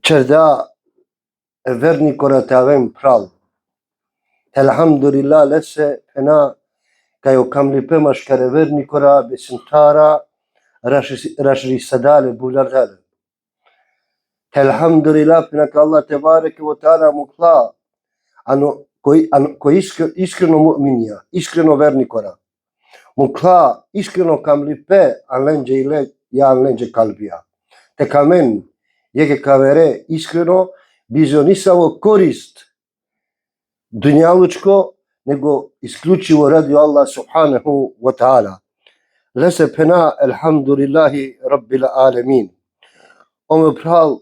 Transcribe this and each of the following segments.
Çerda verni koratavem pral. Elhamdülillah lesse fena kayo kamlipe maşkare verni kora besintara raşri sadale bulardale. Elhamdülillah fena ka Allah tebareke ve taala mukla ano koji iskreno mu'minija, iskreno verni kora. Mukla iskreno kamlipe alenđe ile ja alenđe kalbija. Te kamen jeke kavere iskreno bizo nisavo korist dunjalučko, nego isključivo radi Allah subhanahu wa ta'ala. Lese pena elhamdulillahi rabbil alemin. Ome pral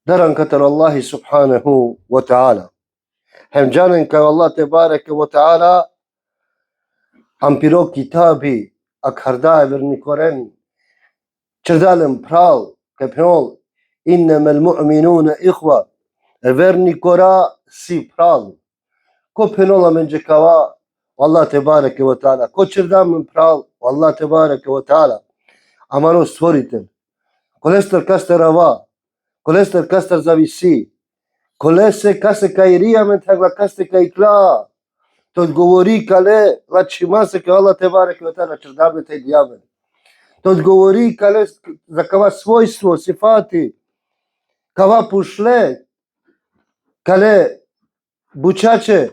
daran katar Allahi subhanahu wa ta'ala. Hem janen kao Allah tebareke wa ta'ala ampiro kitabi akharda verni koren çerdalem pral kepnol innemel mu'minuna ikhwa verni kora si pral ko penola mence kava Allah tebareke ve taala ko çerdam pral Allah tebareke ve taala amano stvoritelj kolester kastarava kolester kastar zavisi kolese kase kairija men tagla kaste kaikla to odgovori kale lachimase ka Allah tebareke ve taala čerdame te diaven to odgovori kale za kava svojstvo sifati kava pušle kale bučače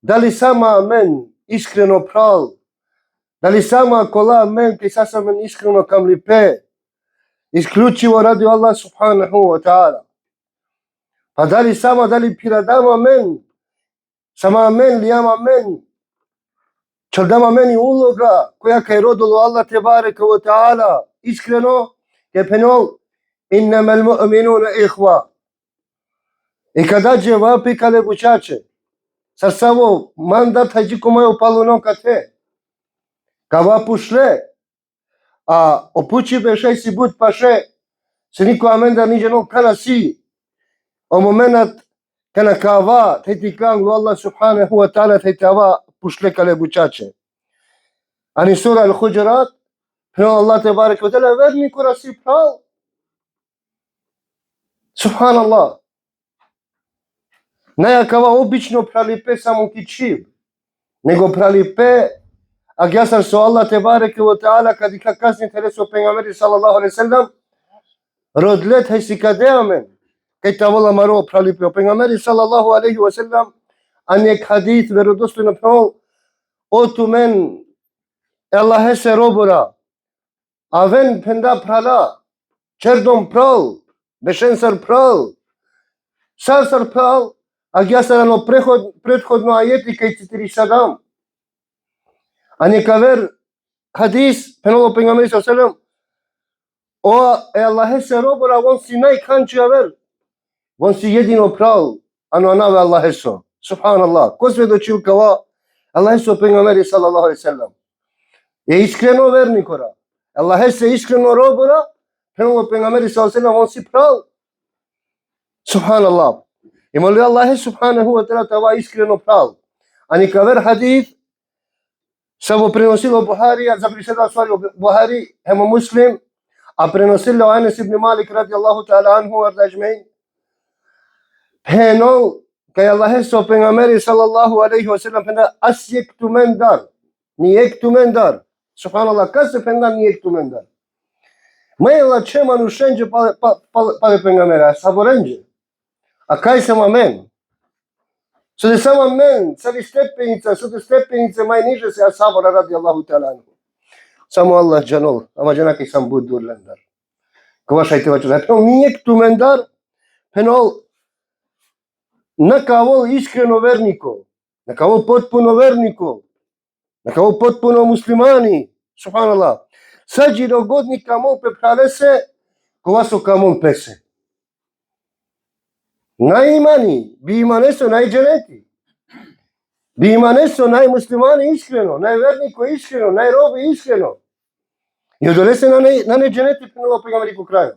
da li sama men iskreno pral da li sama kola men ki sasa men iskreno kamlipe isključivo radi Allah subhanahu wa ta'ala pa da li sama da li piradama men sama men lijama men čaldama meni uloga koja kaj rodilo Allah tebareke wa ta'ala iskreno je penol innemel mu'minuna ikhwa i kada je vapi kale bučače sa samo mandat hađi komaju paluno kate kava pušle a opući bešaj si bud paše se niko amenda niđeno kana si o momenat kana kava teti kanglu Allah subhanahu wa ta'ala teti ava pušle kale bučače ani sura al-Hujurat peno Allah tebareke wa ta'ala verni kora si pral subhanallah ne kava obično pralipe samo kičiv, nego pralipe a jasar so Allah tebareke wa ta'ala kad i kasni tereso pengameri sallallahu alaihi sallam rodlet hajsi kadeamen kaj ta vola maro pralipe o pengameri sallallahu alaihi wa sallam an ek hadith verodostojno peno o tu men Allah se robora a ven penda prala čerdom pral bešensar pral sarsar pral a jasarano prethodno ajeti kaj citiri sadam a neka ver hadis penolo pengameri sallallahu alaihi wa sallam o Allah se robora on si najkanči ver on si jedino pral ano anave Allah so subhanallah ko svedočil kava Allah so pengameri sallallahu alaihi wa sallam je iskreno verni kora Allah se iskreno robora penolo pengameri sallallahu alaihi wa sallam on si pral subhanallah i moli Allah subhanahu wa ta'ala tava iskreno pral a neka ver hadith samo prenosilo Buhari zapriseda stvari Buhari hema Muslim a prenosilo Anas ibn Malik radijallahu ta'ala anhu arda ajmein penol kaj Allah so pengameri sallallahu alaihi wa sallam pena asjektu mendar nijektu mendar subhanallah kase pena nijektu mendar Mejla čeman u šenđe pale pengamera saborenđe a kaj sam amen so de sama men sa di stepenice maj niže se a sabora radi Allahu ta'ala anhu samo Allah džanol ama džanaki sam budur lendar ko vašajte vaču penol nijektu mendar penol neka vol iskreno verniko neka vol potpuno verniko neka vol potpuno muslimani subhanallah sađi dogodni kamol pepralese ko vaso kamol pese najimani bi imaneso najđeneti bi imaneso najmuslimani iskreno najverniko iskreno najrobi iskreno i odolese na neđeneti penolo pengameriku kraju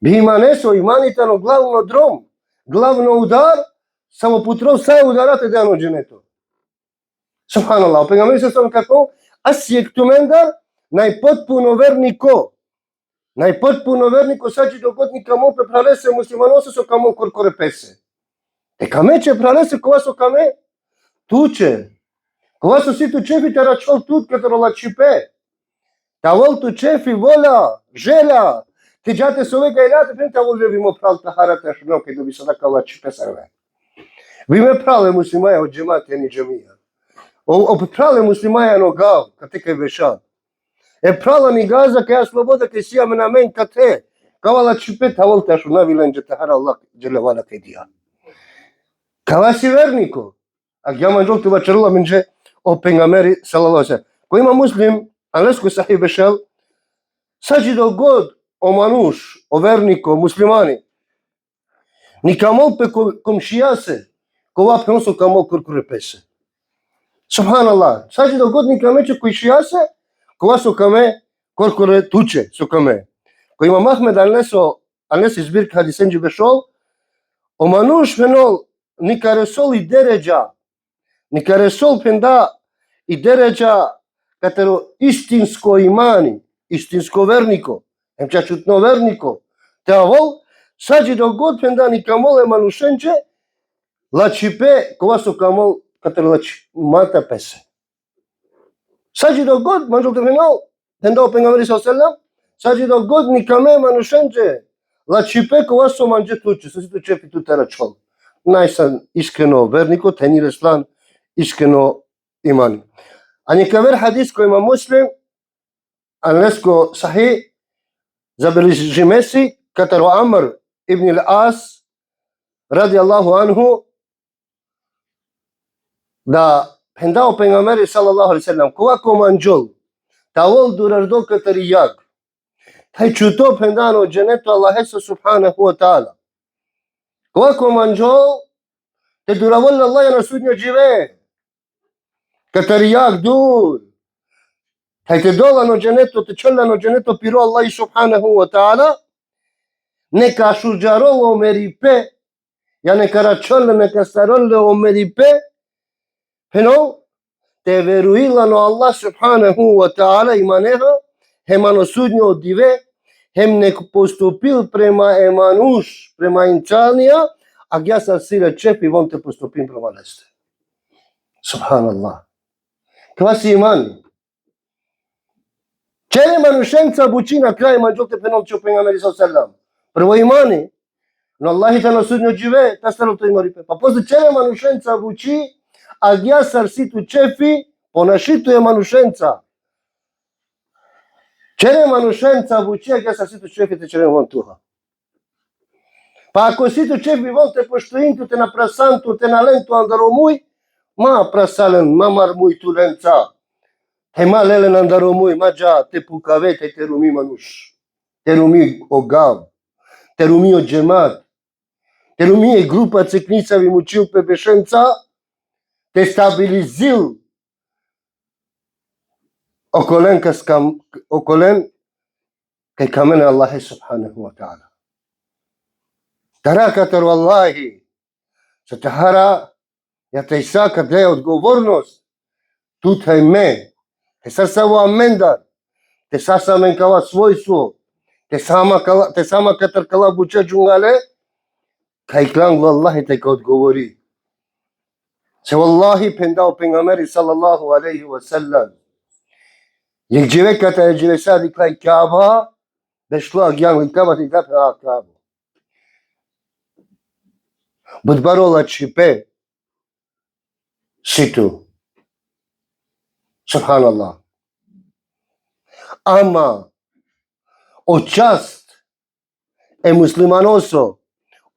bi imaneso imanitano glavno drom glavno udar samo putrov sa udarate dano dženeto subhanallah pengameri sa sam kako asjektu mendar najpotpuno verniko Најпотпуно вернико саđi догодни камо пе пралесе муслиманосе со камо коркоре песе. Те каме че пралесе кова со каме? Туче. Кова со ситу чефите рачол тут като рола чипе. Та вол ту чефи воля, желя. Ти джате со вега и рате, пен та вол ви мо прал тахарата шноке да би сада кала чипе сарве. Ви ме прале муслимаја од джемате ни джамија. О прале муслимаја но гав, кате кај беша. Прала ни газа каја слобода кај сијаме на мен кате. Кавала чипе та вол та шуна виленџе тахара Аллах джелевала кај дија. Кава си вернико? А јама жолту бачарла минже о пенгамери салалосе. Кој има муслим, анлеско сахи бешел, саđi догод о мануш, о вернико, муслимани. Ни камол пе комшија кова пеносо камол куркуре песе. Субханаллах, саđi догод ни камече комшија кова со каме куркуре туче со каме. Кој има Махмед анлес избир хадисенџи бешол, о мануш пенол ни каресол и дереđа, ни каресол пенда и дереđа катеро истинско имани, истинско вернико, емча чутно вернико, те авол, саđi догод пенда ни камол е манушенче, лачипе, кова со камол, катеро лачимата песе. Саđi догод, манжол те пенал, пенда о пенгамери салселам, саđi догод ни каме манушенче, лачипе, кова со манже туче, со сито чепи туте рачол. Најсан искрено вернико, тени реслан искрено имани. А нека вер хадис кој има муслим, анлеско сахи, забележиме си, катеро Амр ибн ал-Ас, ради Аллаху анху, да пендао пенгамери салаллаху алейхи селам, кова команджол, та вол дурардо катери јаг, тај чуто пендано дженето Аллахеса субханаху ва таала. Кова команджол, те дураволна Аллаја на судња живее, катери јаг дур, тај те долано дженето, те чолано дженето пиро Аллај субханаху ва таала, нека шуджароло мерипе, ја нека рачоле, нека староле о мерипе, пено, те веруилано Аллах субханаху ва таала иманеха, хемано судња одиве, хем не поступил према емануш, према инчанија, а ја са сира чеп и вон те поступим према лесте. Субханаллах. Това си имани. Чере манушенца бучи на крај манџол те пенол чо пенгамери салселам. Прво имани, но Аллах та на судња живе, та старото имарипе. Па после чере манушенца бучи, а ја сарситу чефи, понашиту е манушенца. Чере манушенца бучи, а ја сарситу чефи те чере вон туха. Па ако ситу чефи вон те поштоинту, те на прасанту, те на ленту андаромуј, ма прасален, ма мармуј ту ленца. Те ма лелен андаромуј, ма джа, те пукаве, те руми мануш. Те руми огав. Те руми о джемат. Те руми е група цекница ви мучил пе бешенца, те стабилизил околен кај камене Аллахе субханаху ва таала. Тара катер валлахи, со тахара, ја те исака да е одговорност, тута е ме, те сасаво амендар, те сасамен кала својство, те сама катер кала буча джунгале, кај клан валлахи те ка одговори. Се валлахи пендао пенгамери салаллаху алейхи ва саллам, јек джевеката е джевесади кај Каба, beшло агјан Каба ти гапе Каба. Будбарола чипе, ситу. Субханаллах. Ама, о част е муслиманосо,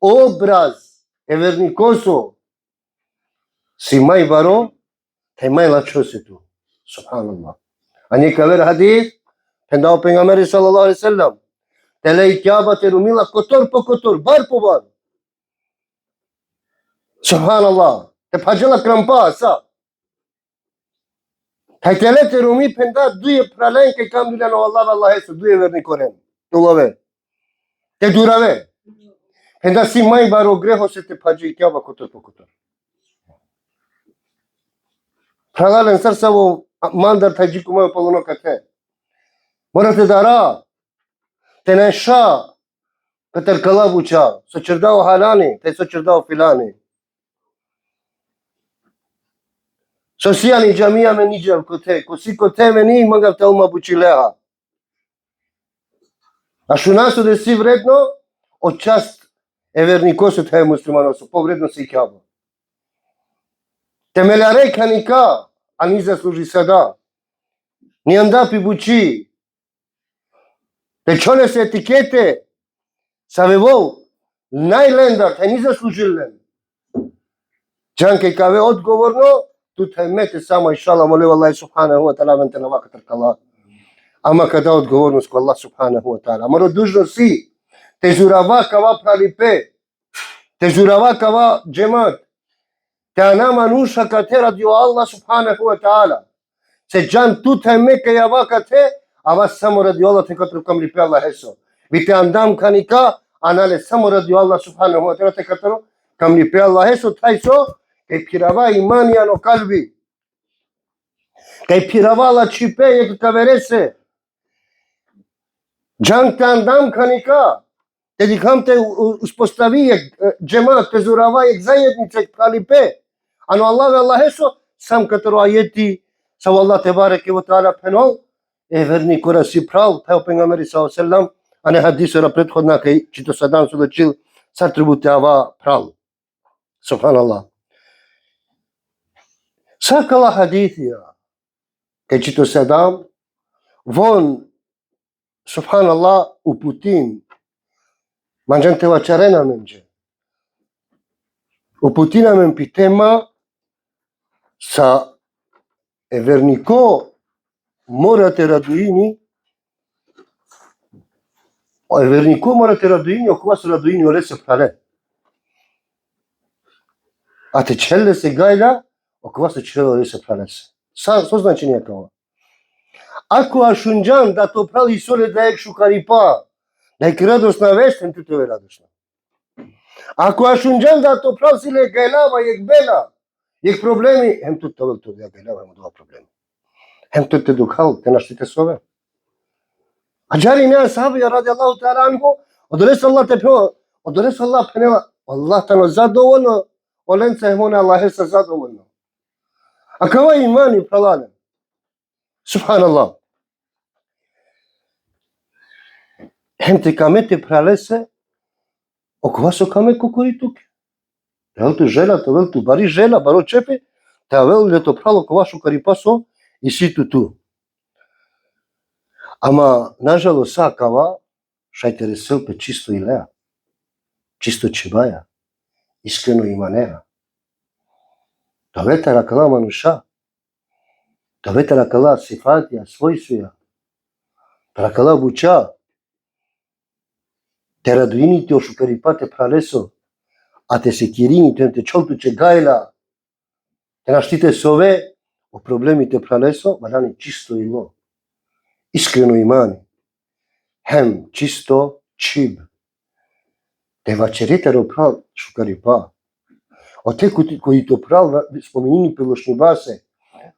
образ е верникосо, си мај баро, тај мај лачо ситу. Субханаллах. А нека вер хадис, пендао пенгамери салаллаху алейхи селам, те леј Каба те румила котор по котор, бар по бар. Субханаллах. Те паџела крампа са. Тај теле те руми пенда дуе прален кај камдилено Аллах есу, дуе верни корен. Тулове. Те дураве. Пенда си мај баро грехо се те паџи Каба котор по котор. Пралален сарсаво мандар тајджику мајо полуно кате. Морате да ра. Te neșa că te călăbucea, să cerdau halani, te să cerdau filani. Sosia ni jamia me nijel kote, kosi kote me ni manga te uma bučilea. A šunasu de si vredno, o čast evernikosu te muslimanosu, povredno si kjava. Temeljare kanika, a ni zasluži sada. Ni andapi buči. Te čone se etikete, sa vevou, najlendar, te ni zaslužillen. Čanke kave odgovorno, tu te mete samo inšala moleva Allah subhanahu wa ta'ala mente na vakatar kala. Ama kada odgovornost ko Allah subhanahu wa ta'ala. Maro dužno si, te žurava kava pralipe, te žurava kava džemat, te anama nuša ka te radio Allah subhanahu wa ta'ala. Se džan tu te meke java ka te, a vas samo radio Allah te katru kam lipe Allah eso. Vi te andam kanika, anale samo radio Allah subhanahu wa ta'ala te katru kam lipe Allah eso, taj so, kaj pirava imanja no kalbi. Kaj pirava la čipe je kaverese. Džan te andam kanika, te dikam te uspostavi džemat, te zurava zajednice kalipe. Ano Allah ve Allah eso, sam katru ajeti, sa Allah te bareke wa ta'ala penol, verni kora si prav, peo pengameri sallam, a ne hadisera prethodna kaj čito sadam su dočil, sad tribute ava prav. Subhanallah. Sakala hadithija, kaj čito sadam, von, subhanallah, uputin, manjante vačarena menđe. Uputina men pitema sa everniko morate raduini, everniko morate raduini, oko vas raduini ole se prale. A te čelle se gajla, oko vas čelle ole se prale se. Što znači nije kao? Ako ašunđan da to prali sole da ek šukaripa, da ek radosna vest, hem tu to je radosna. Ako ašunđan da to prali sile gajlava, ek bela, ek problemi, hem tu to je gajlava, hem dva problemi. Hem tu te dukhal, te naštite sove. A džari nea sahabija radi Allahu ta'ala anhu, odores Allah te peo, odores Allah peneva, Allah tano zadovoljno, olence hemone Allah sa zadovoljno. A kava imani pralane? Subhanallah. Hem te kamete pralese, oko vas o kame kukurituke. Vel tu žela, to vel tu bari žela, baro čepe, te vel le to pralo oko vašu karipaso i si tu. Ама, nažalost, sakava, šajte reselpe čisto ilea, čisto čebaja, iskreno imanea. Da vetara kala manuša, da vetara kala sifatija, svojsuja, da kala buča, te raduinite ošukaripate praleso, a te se kirinite, te čoltuče gajla, te naštite sove, o problemite praleso, varani čisto ilo. Iskreno imani, hem čisto čib, te vačerete prav šukaripa. O te koji to prav spomenini pelošnji base,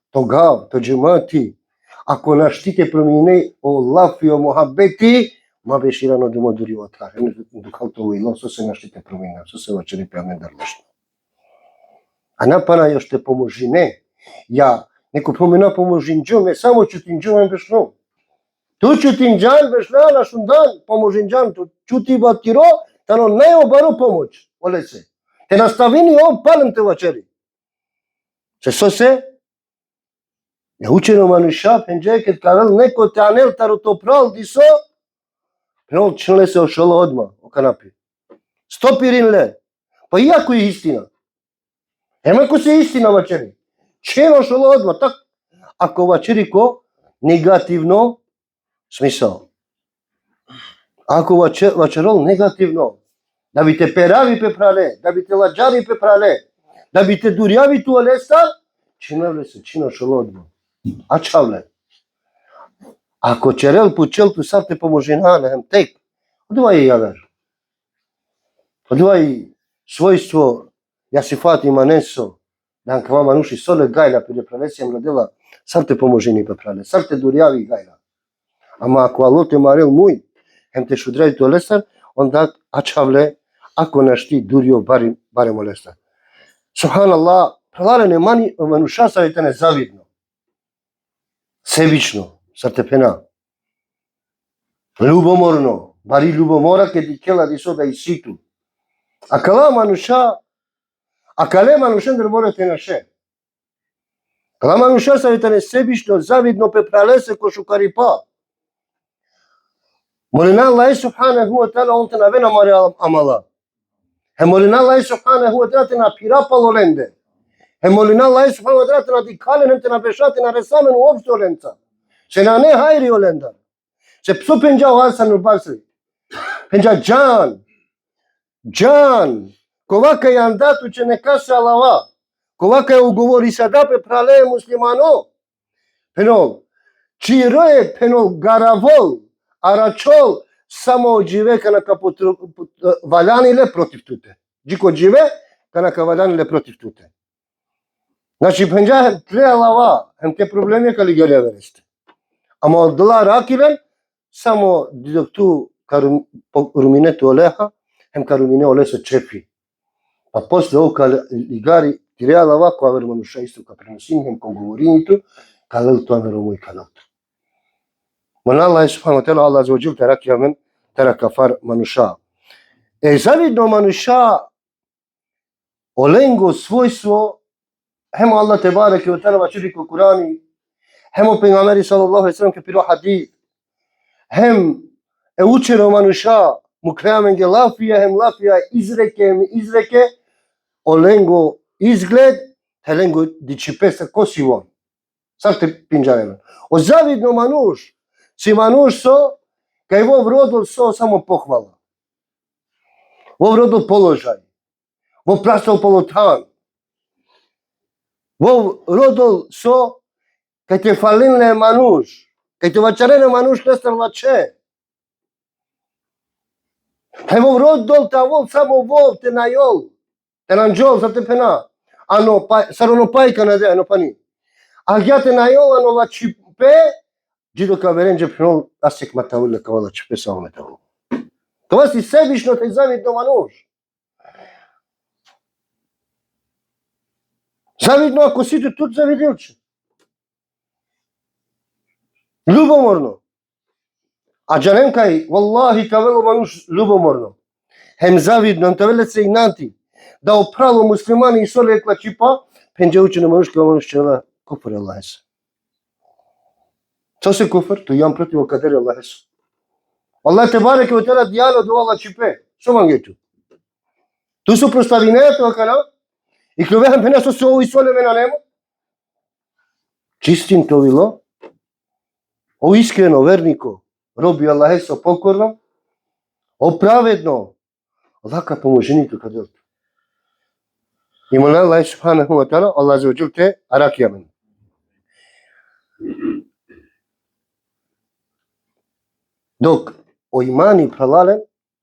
to gav, to džemati, ako naštite promenine o lafi, o mohabeti, ma beširano dumo duri otar, hem dukal to ujlo, so se naštite promenine, so se vačerepe amedarlošno. A napana još te pomožine, ja neko promena pomožinđo, me samo čutinđo vam bešno. Tu čutinđan bešna šundan, pomožinđan, tu čuti batiro, tano ne obaro pomoć, ole se. Te nastavini on palem te vačeri. Se so se, je učeno manuša, penđe, kad kavel neko te anel taro to pral diso, penol činle se ošolo odma, o kanapi. Stopirin le, pa iako je istina. Emako se istina vačeri. Čeno ošolo odma, tak, ako vačeri ko negativno, smisao. Ako vačerol negativno, da bi te peravi peprale, da bi te lađari peprale, da bi te durjavi tu alesta, činavle se čino šolodno. A čavle. Ako čerel pučel tu sad te pomožinane, hem tek, odvaj javer. Odvaj svojstvo jasifat imaneso, dan kva manuši sole gajla pide pralesija mladela, sad te pomožini peprale, sad te durjavi gajla. Ama ako Allah te marel muj, hem te shudrej të olestar, onda açavle, ako nashti durio barem olestar. Subhanallah, pralale ne mani manusha savjetene zavidno, sebično, srtepena, ljubomorno, bari ljubomora che di kela di soda i situ. Akala manusha, akale manushen drborete nashe. Kala manusha savjetene sebično, zavidno pe pralese ko shukaripa. Molina Allah subhanahu wa ta'ala on te navena mare amala. He molina Allah subhanahu wa ta'ala te na pirapa lolende. He molina Allah subhanahu wa ta'ala te na dikalen te na peshate na resamen uopšte olenca. Se na ne hajri olenda. Se psu penjao Hasan al-Basri. Penja Джан, ковака ја андату че не каса лава, ковака ја уговори садапе прале муслимано, пенол, чи роe пенол гаравол, арачол, само живе канака валяниле против туте. Джико живе канака валяниле против туте. Значи пенджа тле лава, хем те проблеми кали геле вересте. Ама дла ракилен, само дидокту руминето олеха, hem carumine oleso cepi. Pa posle oka ligari tireala ovako, aver manusha isto ka prenosim, hem kongovorinitu, kalel to ameromu I kalautu. Man Allah subhanahu wa ta'ala, Allah azza wa jal terak yamen, terak kafar manusha. Zavidno manusha olengo svojstvo, hem Allah tebareke wa ta'ala vačiri ko Kurani, hem o pengameri sallallahu alaihi sallam ke piro hadith, hem učeno manusha, Mukreamen ge lafija, hem lafija izreke, olengo izgled, helengo dičipesa kosivon. Sad te pinđaremen. O zavidno manuš, si manuš so, kaj vov rodol so samo pohvala. Vov rodol položaj. Vov prastao polotan. Vov rodol so, kaj te falinle manuš, kaj te vačarene manuš nestar lače. Hevov rodol ta vol samo vol te najol, te nanjol sa te pena, ano sarono pajka na de, ano pani. A ja te najol ano la čipe, Gido ka verenđe penol asek matavule kao la čipe samo metavule. Това си себишно те завидно мануш. Завидно ако си тут завидилче. Ljubomorno. A džanenkaj, wallahi, kavelo manuš ljubomorno. Hem zavidno, hem tavele se inanti, da opralo muslimani I sole ekla čipa, penđe učene manuš kao manuš čela, kufr Allah esa. Co se kufr? To jam protiv kaderi Allah esa. Allah te bareke ve teala dijalo do Allah čipe. Što vam geću? Tu su proslavineto kana, I klovehan pena što se ovo I sole mena nemo. Čistim to bilo, o iskreno verniko, robi Allah eso pokorno, o pravedno, laka pomoženitu kad je. I molim Allah subhanahu wa ta'ala, Allah azza wa jal te arak yamen. Dok o imani pralalen,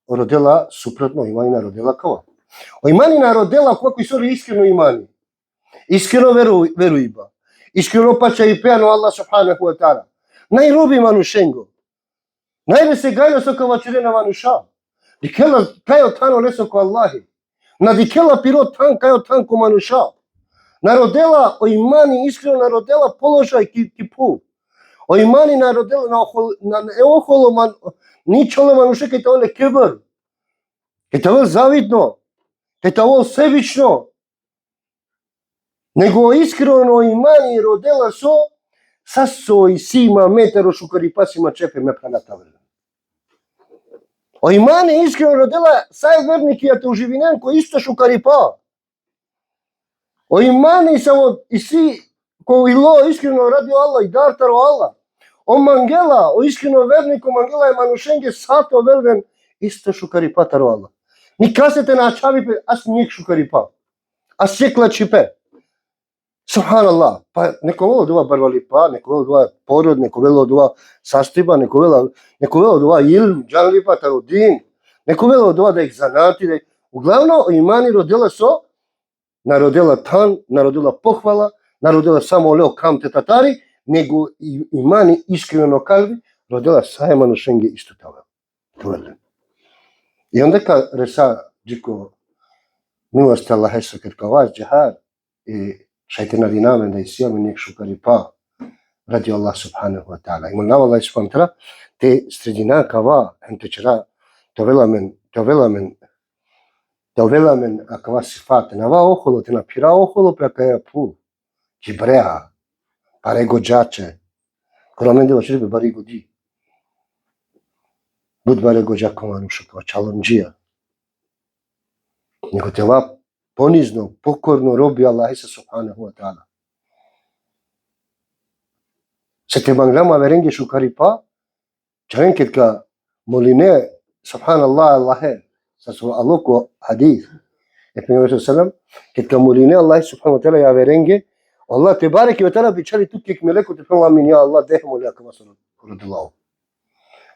rodela suprotno, imanina rodela kao. O imanina rodela kako su iskreno imani. Iskreno veruiba. Iskreno pača I peano Allah subhanahu wa ta'ala. Najrobi manushengo. Najde se gajo so kao čirena manusha. Dikela kajo tano leso ko Allahi. Na dikela piro tan kajo tan ko manusha. Narodela o imani iskreno narodela položaj kipu. O imani narodela na oholo man ničole manushe kaj to le kibr. Kaj to zavidno. Kaj to sebično. Nego iskreno o imani rodela so sassoi sima metero šukaripasima čepe me pranatavle. O imani iskreno rodela saj verniki ja te uživinenko isto šukaripa. O imani samo I si ko ilo iskreno radio Allah I dartaro Allah. O mangela, o iskreno verniku mangela I manušenge sato velven isto šukaripa taro Allah. Ni kasete na čavipe as njih šukaripa. As čekla čipe. Subhanallah, pa neko velo dova barvalipa, neko velo dova porod, neko velo dova sastiba, neko velo dova ilm, džanlipa, tarudin, neko velo dova da ih zanati. Uglavnom, imani rodila so, narodila tan, narodila pohvala, narodila samo leo kamte tatari, nego imani iskreno kalbi, rodila saje manušenge isto tava. доволен. И ондека реса джико милост Аллахе со кет каваз джихад и шайтана динамен да исијаме нек шукарипа ради Аллах субханаху ва таала. И молнава Аллах субханаху ва таала те средина кава ентечера довела акава сифат нава охоло те на пира охоло прекаја пу ҷибреа парего џаче кураменде башири бе бариго ди буд барего џако мануша кава чалонџија него тела понизно покорно роби Аллах субханаху ва таала se te manglama verenghe shukaripa charen ketka moline subhanallah Allah sa so aloko hadith e Peygamber sallam ketka moline Allah subhanahu wa taala ya verenghe Allah tebarek ve taala bichari tukkek meleko te Allah min ya Allah deh molia kama sallallahu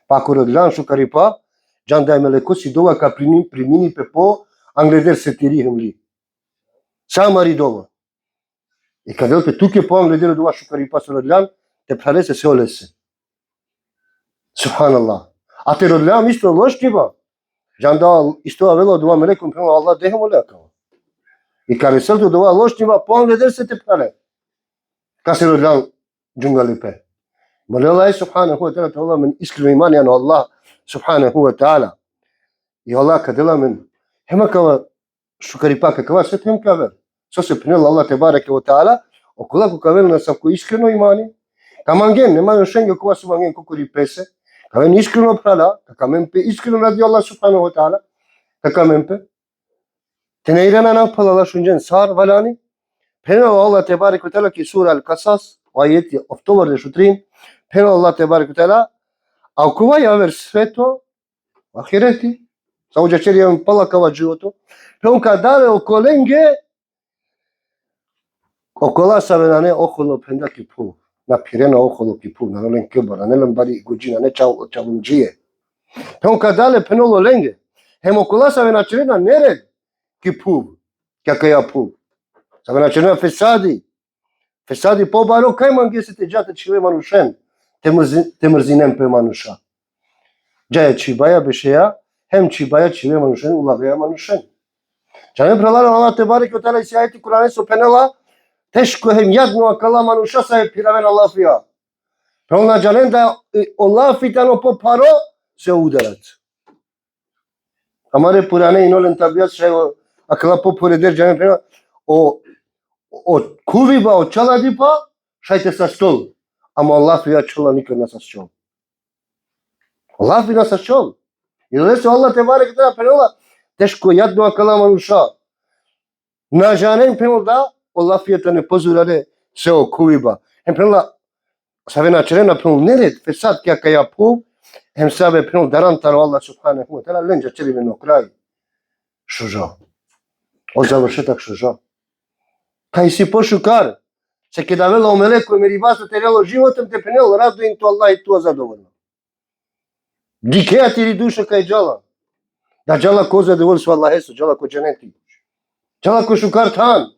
pakorodlan shukaripa janda meleko si dova ka primini pepo angleder setiri hemli samari dova e kadel pe tukke po angleder dova shukaripa sallallahu te parece se olese. Subhanallah. A te rodljam isto loškiva. Janda isto avelo dua melekum prema Allah dehem olekava. I kare seltu dua loškiva po angleder se te pare. Ka se rodljam džungalipe. Mole Allah subhanahu wa ta'ala te Allah min iskreno imani anu Allah subhanahu wa ta'ala. I Allah kadela min hema kava šukaripa kakava sve tem kaver. So se prinela Allah tebareke wa ta'ala okolako kaver na savko iskreno imani. Kamangen, nemaju šenge kova su mangen kukuri pese. Kamen iskreno prala, kamen pe iskreno radi Allah subhanahu wa ta'ala. Kamen pe. Tene irana na palala şunjen sar valani. Pena Allah tebarek ve teala ki sura al-Kasas ayeti oktober de şutrin. Pena Allah tebarek ve teala akova ya ver sveto ahireti. Sauđa čerijem pala kava životu. Pena kadale okolenge okola savenane okolo pendaki pu. Na pirena okolo kipu, na nelen kebara, nelen bari gujina, ne čalunđije. Peo kadale penolo lenge, hemo kola save načerena nered kipu, kakaja pu. Save načerena fesadi po baro kaj man gese te džate čile manušen, te mrzinem pe manuša. Džaje čibaja bešeja, hem čibaja čile manušen, ulagaja manušen. Džane pralala Allah te barek o tala isi ajeti Kur'ane so penela, teško hem jadno akala manuša sa je piraven Allah fija. Prolna džalen da Allah fitano po paro se udarat. Amare purane inolen tabiat še akala po poreder džalen prena o kuviba, o čaladipa šajte sa stol. Amo Allah fija čola nikad na sa stol. Allah fija sa stol. I da se Allah te barek da prela teško jadno akala manuša. Na džalen prena da Allah fiyata ne pozurare se o kuviba. Hem prela save načerena prela nered fesad kja kaja pu, hem save prela darantaro Allah subhanahu wa ta'ala lenđa čeriveno kraj. Šuža. O završetak šuža. Kaj si pošukar, se kada vela o meleku i meribasa te relo životem te penelo radujem to Allah i tu zadovoljno. Dikeja ti ri duša kaj džala. Da džala ko zadovoljstvo Allah esu, džala ko dženeti. Džala ko šukar tan.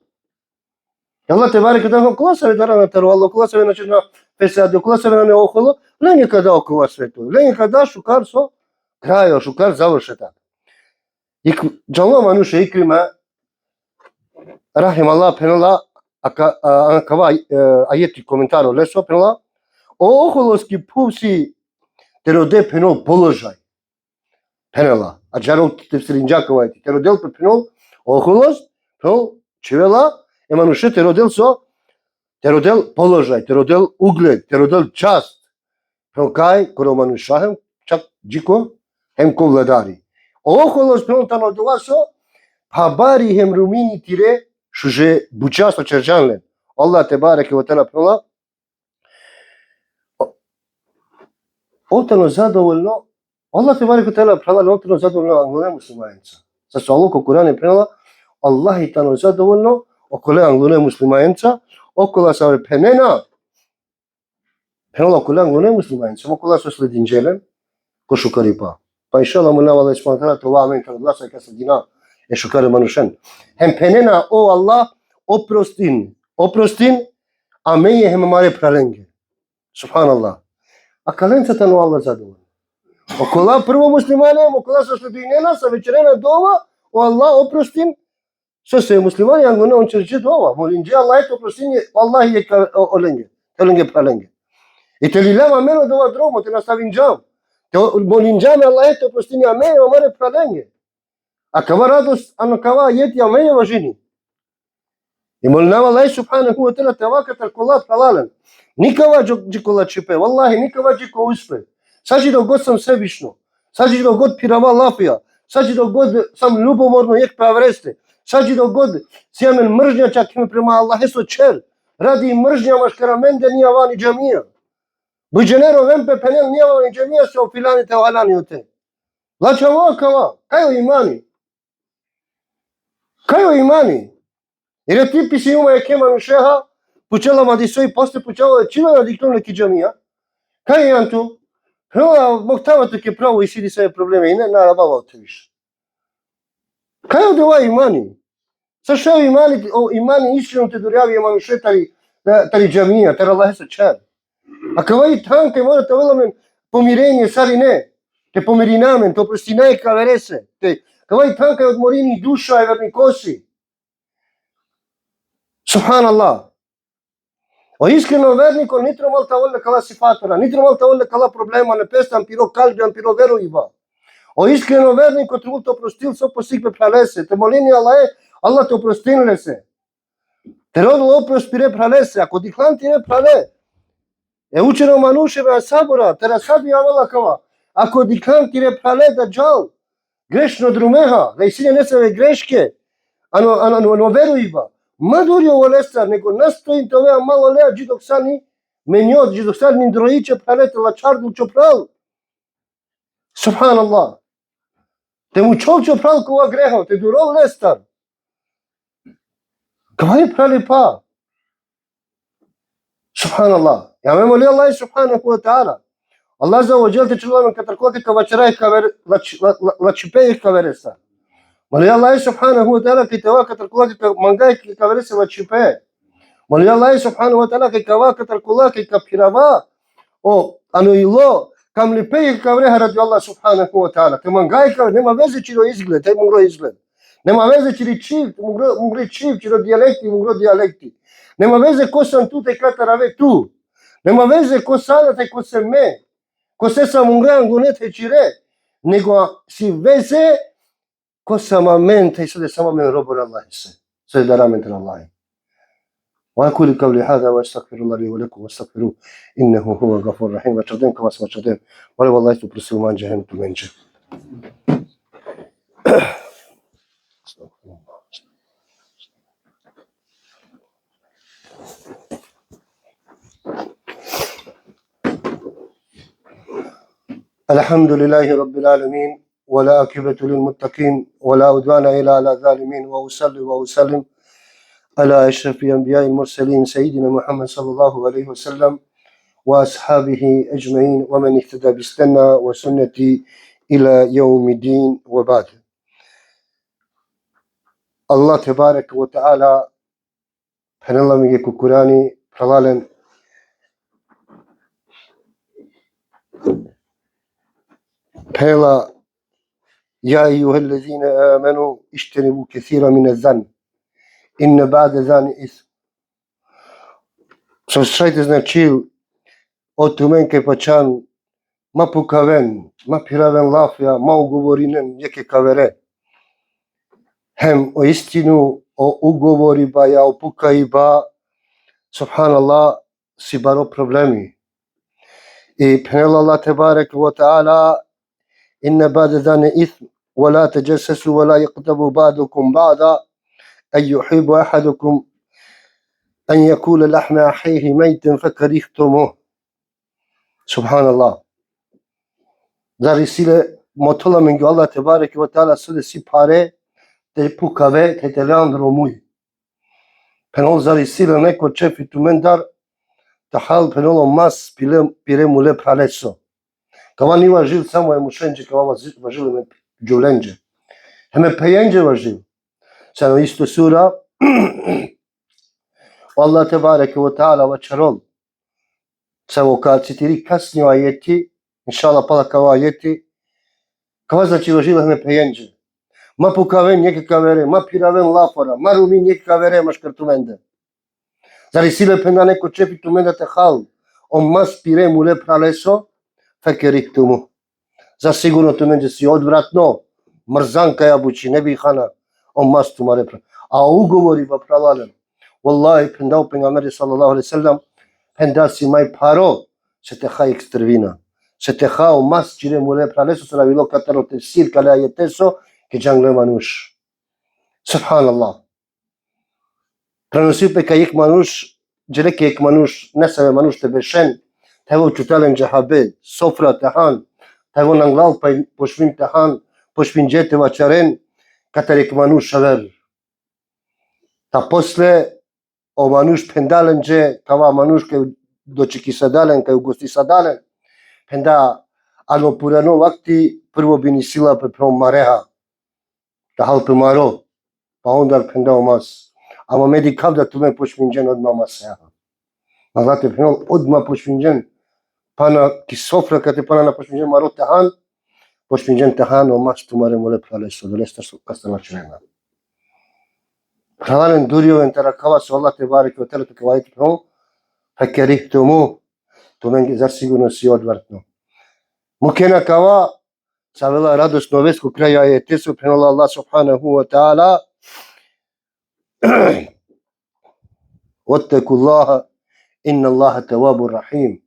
Allah te barek da kola save darana taru Allah, kola save načina pesadi, kola save na ne oholo, lenje kada okova svetu, lenje kada šukar so krajo, šukar završetak. I džala manuše ikrima, rahim Allah penala, akava ajeti komentaro leso penala, o oholoski puvsi te rode penol položaj. Penala, a džarov te srinđakova eti, te rodel penol oholos, penol čivela, Emanuše te rodel položaj, te rodel ugled, te rodel čast. Prvo kaj, koro manušahem, čak džiko, hem ko vladari. Oholos prvo tano dolaso, pa bari hem rumini tire, šuže bučasto čerđanlen. Allah te bareke o tela prvo. Otano zadovoljno, Allah te bareke o tela prvo, otano zadovoljno anglone muslimanca. Sa su aloko Kurane prvo, Allah i tano zadovoljno, okole anglone muslimanca, okola sa penena, penala okole anglone muslimanca, okola sa sledinđelen, ko šukaripa. Pa inšala mu navala ispanatara, to va men kada glasa ka sredina, e šukare manušen. Hem penena, o Allah, oprostin, a meje hem mare pralenge. Subhanallah. A kalenca tano Allah zadovoljno. Окола прво муслимани, окола со следуинена, со вечерена дова, о Аллах опростин, со се муслимани, ангоне он черче дова. Молинджи Аллах ето опростин, Аллах е оленге, теленге праленге. И те лилема мене дова дромо, те наставин джам. Те молинджаме Аллах ето опростин, а мене омаре праленге. А кава радост, ано кава јети, а мене важини. И молинава Аллах субханаху ва таала тева катар кола пралален. Никава джикола чипе, валлахи, никава джико успе. Саđi dok god sam sebično, sađi dok god pirava lafija, sađi dok god sam ljubomorno jek pravreste, sađi dok god sjemen mržnja čak me prema Allahe so čer, radi mržnja maškara mende nija vani džamija. Buđenero vempe penel nija vani džamija se ofilani te alani u te. Lača vakava, kajo imani? Kajo imani? Jer je ti pisi uma je keman šeha, pučela madisoj poste pučela je čila na dikton neki džamija. Kaj je tu? No, mohtava tu che provo i sidi sve probleme, ne na rabavate više. Kaj ovdje ovaj imani? Sa što je imani iskreno te durjavi imani še tari džamija, tari Allah se čar. A kavaj tanke morate velamen pomirenje, sari ne. Te pomirinamen, to prostinaje kaverese. Te kavaj tanke od morini duša i vernikosi. Subhanallah. O iskreno vernico nitro malta volle kala sifatora, nitro malta volle kala problema, ne pestan piro kalbian, piro veruiva. O iskreno vernico te multo prostil so posikve pralese, te molini Allah te oprostinle se. Te rodu opros pire pralese, ako dihlan ti ne prale. E učeno manuševe sabora, te rasabi avala kava. Ako dihlan ti ne prale da džal, grešno drumeha, da isinje neseve greške, ano veruiva. Madurio volestar, nego nastojim te ovea malo lea džidok sani menjot, džidok sani indrojiće pralete la čardu čopral. Subhanallah. Te mu čol čopral kova greho, te durol lestar. Kava je prali pa. Subhanallah. Ja me moli Allah subhanahu wa ta'ala. Allah za ovo džel te čulamen katarkote ka vačaraj la čipejih kaveresa. Moli Allah subhanahu wa ta'ala ki tewa katarkulaki ka mangay ki kaverese la čipe. Moli Allah subhanahu wa ta'ala ki kawa katarkulaki ka pirava o ano ilo kam li peji kavreha radi Allah subhanahu wa ta'ala. Te mangay ka nema veze čiro izgled, te mungro izgled. Nema veze čiri čiv, mungri čiv, čiro dijalekti, mungro dijalekti. Nema veze ko sam tu te katarave tu. Nema veze ko sana te ko se me. Ko se sam mungre angonete čire. Nego si veze ko sama mente i sada sama men robor Allah se. Sada da ramenten Allah. وأقول قولي هذا وأستغفر الله لي ولكم واستغفروه إنه هو الغفور الرحيم. وتردم كما سمعتم ولا والله تبرسوا من جهنم تمنجه. الحمد لله رب العالمين ولا عاقبة للمتقين ولا عدوان إلا على الظالمين وأصلي وأسلم على أشرف الأنبياء المرسلين سيدنا محمد صلى الله عليه وسلم وأصحابه أجمعين ومن اهتدى باستنى وسنتي إلى يوم الدين وبعد. الله تبارك وتعالى فنالله ميجي كوكوراني فرلالن فيلا يا أيها الذين آمنوا اجتنبوا كثيرا من الظن إن بعد الظن إثم. Slušajte znači od tumenke pačan ma pukaven, ma piraven lafja, ma ugovorinen jeke kavere. Hem o istinu, o ugovori ba ja o pukaji ba, subhanallah, si baro problemi. I penel Allah tebarek wa ta'ala إن بعد ذلك إثم ولا تجسسوا ولا يغتب بعضكم بعضا أن يحب أحدكم أن يأكل لحم أخيه ميتا فكرهتموه. سبحان الله. Zari sile motola mengi Allah tebareke ve taala sile si pare te pukave te leandro muy. Penol zari sile neko čefi tu mendar tahal penolo mas pire mule praleso. Kava ni važil samo je mušenđe, kava važil me džulenđe. Heme pejenđe važil. Samo isto sura Allah tebareke ve taala vačarol. Samo kad citiri kasnije ajeti Иншалла пала кава ајети, кава значи во жилахме пејенџе. Ма пукавен некака вере, ма пиравен лафора, ма руми некака вере машкартуменде. Зари силе пенда неко чепи туменда те хал, он мас пире муле пралесо, фекериктуму. За сигурно туменде си одвратно, мрзанка јабучи, не би хана, он мас тумаре пралесо. А уговори ба пралален. Валлахи пендау пенгамбери салаллаху алейхи ва селлем, пенда си мај паро, се те ха екстервина. Se te hao mas cire mure praleso se la vilo catero tefsir cale aieteso che jangle manush. Subhanallah. Prenosiu pe ca ek manush, jere ke ek manush, nesave manush te beshen, tevo čutalen jahabe, sofra tehan, tevo nanglal pošvin tehan, pošvin jete vačaren, kater ek manush shaver. Ta posle o manush pendalen je, kava manush ke do čiki sadalen, ke ugosti sadalen, penda alo purano vakti prvo bini sila pe prom mareha da hal pe maro pa onda penda omas ama medikav da tume pošminjen odma masea magate peno odma pošminjen pana ki sofra kate pana na pošminjen maro tahan pošminjen tahan omas tumare mole prale so dolesta so kastana chena pravalen durio enterakava so Allah te barek ve tele te kvait peno fakerihtumu tumen za sigurno si odvrtno. Mukena kava, savela radosno vesku kraja je tesu prenala Allah subhanahu wa ta'ala. Wattaku Allaha, inna Allaha tawabur rahim.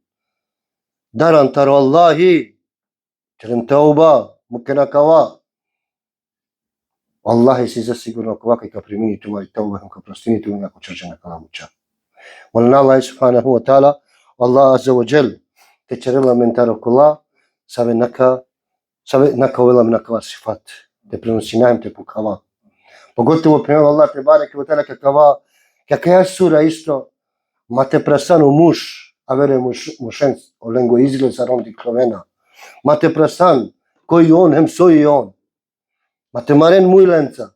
Daran taro Allahi, čeren tauba, mukena kava. Wallahi si zasigurno kava kaj ka primini tu i tauba, ka prostini tu ako čerčena kalamuća. Walna Allah subhanahu wa ta'ala, Allah azza wa jal, te čerela mentaro kula, sabe naka vela naka sifat, te prenosiнаем te pukava. Pogotovo prema Allah te bareke ve teala kakava, kakva sura isto, ma te prasano muž, a vere mušen, o lengo izgled za rom diklovena, ma te prasan, koji on, hem soji on, ma te maren mujlenca,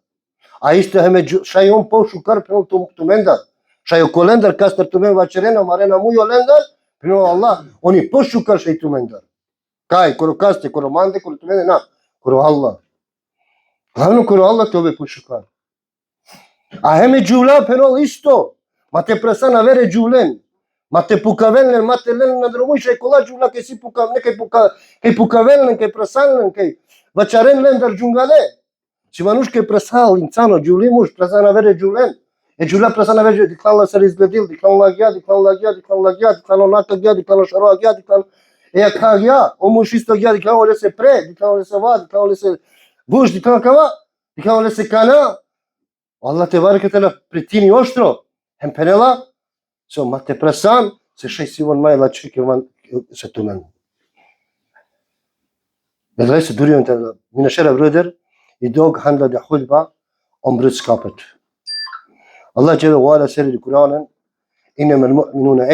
a isto heme šaj on pošu kar prema tumendar, šaj o kolendar kastar tumen vačerena, marena mujo lendar, prema Allah, oni pošu kar šaj tumendar. Kaj, koro kaste, koro mande, koro tu mene, na, koro Allah. Glavno koro Allah te ove pušukar. A heme džuvla penol isto, ma te prasana vere džuvlen, ma te pukavelnen, ma te len na dromuša i kola džuvla ke si kaj pukavelnen, kaj prasalnen, kaj vačaren len dar džungale. Si manuš ke prasal, insano, džuvli muš, prasana vere džuvlen. E džuvla prasana vere, diklan la sar izgledil, diklan lagja, diklan onaka gja, diklan šaroa gja, diklan e ka gja, omu šisto gja, diklan ole se pre, diklan ole se va, diklan ole se vuš, diklan kava, diklan ole se kana. Allah te bareke tela pritini oštro, hem penela, so ma te prasan, se šaj sivon maj lačike van se tumen. Bezlaj se durio entela, mina šera bröder, i dog handla de hudba, brudskapet. Allah jalla wa ala seri Kur'anen, innama al-mu'minuna